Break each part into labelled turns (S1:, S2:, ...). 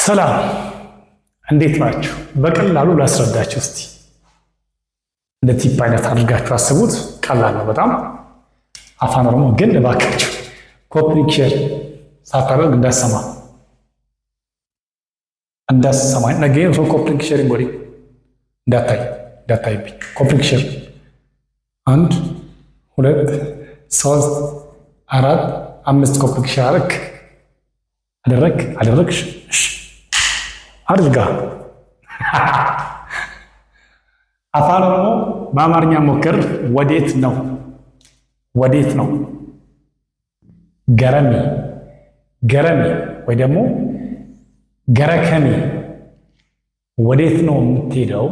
S1: ሰላም እንዴት ናችሁ? በቀላሉ ላስረዳችሁ እስቲ። እንደ ቲፕ አይነት አድርጋችሁ አስቡት። ቀላል ነው በጣም አፋን ኦሮሞ ግን እባካችሁ ኮፒ ሼር ሳታደርግ እንዳሰማ ነገ ሰው ኮፒ ሼር እንጎሪ እንዳታይብኝ። ኮፒ ሼር 1 2 3 4 5 ኮፒ ሼር አደረግሽ እሺ አድርጋ አፋን ኦሮሞ በአማርኛ ሞክር። ወዴት ነው? ገረሚ ወይ ደግሞ ገረከሚ። ወዴት ነው የምትሄደው?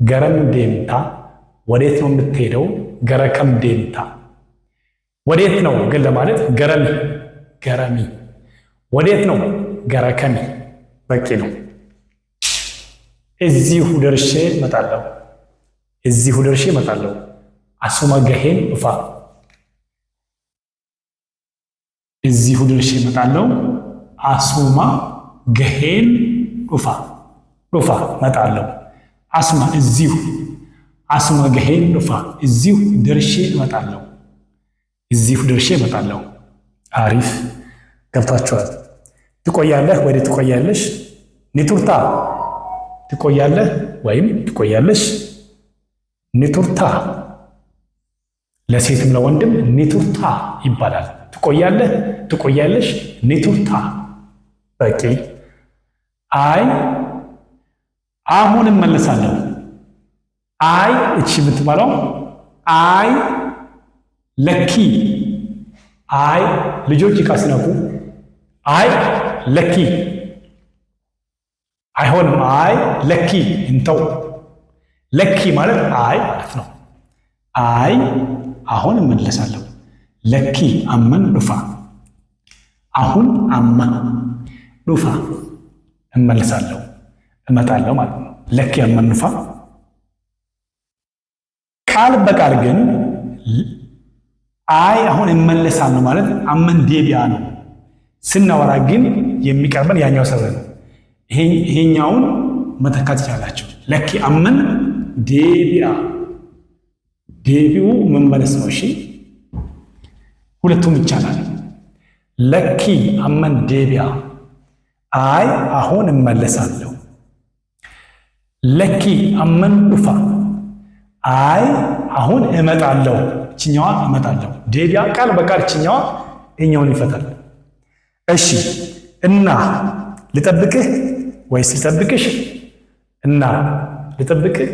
S1: ገረም ዴምታ። ወዴት ነው የምትሄደው? ገረከም ዴምታ። ወዴት ነው ግን ለማለት ገረሚ። ወዴት ነው? ገረከሚ። በቂ ነው። እዚሁ ደርሼ እመጣለሁ። አሱማ ገሄን ኡፋ። እዚሁ ደርሼ እመጣለሁ። አሱማ ገሄን ኡፋ እመጣለሁ። አሱማ እዚሁ፣ አሱማ ገሄን ኡፋ እዚሁ ደርሼ እመጣለሁ። አሪፍ ገብታችኋል። ትቆያለህ ወይ ትቆያለሽ? ኒቱርታ ትቆያለህ ወይም ትቆያለሽ። ኒቱርታ ለሴትም ለወንድም ኒቱርታ ይባላል። ትቆያለህ፣ ትቆያለሽ፣ ኒቱርታ። በቂ። አይ አሁን እመለሳለሁ። አይ እቺ የምትባለው አይ ለኪ። አይ ልጆች ዕቃ ሲነኩ አይ ለኪ አይሆንም። አይ ለኪ እንተው። ለኪ ማለት አይ ማለት ነው። አይ አሁን እመለሳለሁ። ለኪ አመን ዱፋ። አሁን አማ ዱፋ እመለሳለሁ እመጣለሁ ማለት ነው። ለኪ አመን ዱፋ። ቃል በቃል ግን አይ አሁን እመለሳለሁ ማለት አመን ዴቢያ ነው። ስናወራ ግን የሚቀርበን ያኛው ሰበብ ነው። ይሄኛውን መተካት ይቻላችሁ። ለኪ አመን ዴቢያ። ዴቢው መመለስ ነው። እሺ ሁለቱም ይቻላል። ለኪ አመን ዴቢያ። አይ አሁን እመለሳለሁ። ለኪ አመን ዱፋ። አይ አሁን እመጣለሁ። እችኛዋ እመጣለሁ። ዴቢያ ቃል በቃል እችኛዋ እኛውን ይፈታል። እሺ እና ልጠብቅህ ወይስ ልጠብቅሽ? እና ልጠብቅህ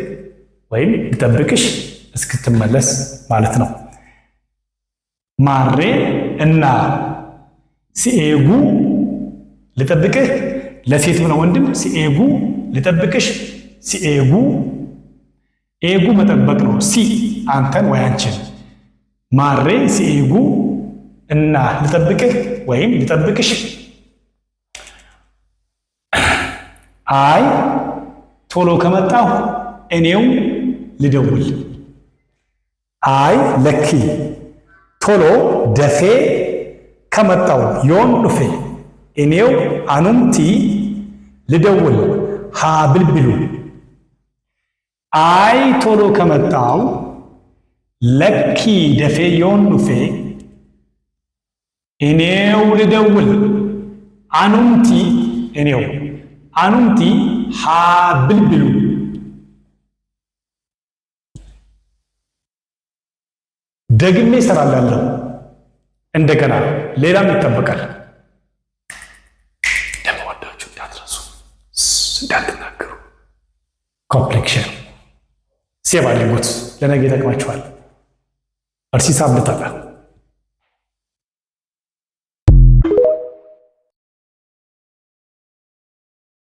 S1: ወይም ልጠብቅሽ እስክትመለስ ማለት ነው። ማሬ እና ሲኤጉ ልጠብቅህ ለሴትም ነው ወንድም። ሲኤጉ ልጠብቅሽ። ሲኤጉ ኤጉ መጠበቅ ነው። ሲ አንተን ወይ አንቺን። ማሬ ሲኤጉ እና ልጠብቅህ ወይም ልጠብቅሽ። አይ ቶሎ ከመጣሁ እኔው ልደውል። አይ ለኪ ቶሎ ደፌ ከመጣሁ ዮን ዱፌ እኔው አኑምቲ ልደውል ሀ ብልብሉ። አይ ቶሎ ከመጣሁ ለኪ ደፌ ዮን ዱፌ እኔው ልደውል። አኑምቲ እኔው፣ አኑምቲ ሀ ብልብሉ። ደግሜ እሰራላለሁ። እንደገና ሌላም ይጠበቃል። እንደምወዳችሁ እንዳትረሱ፣ እንዳትናገሩ። ኮምፕሌክሽን ሴቭ አድርጉት፣ ለነገ ይጠቅማችኋል። በርሲሳ ብልጠጣ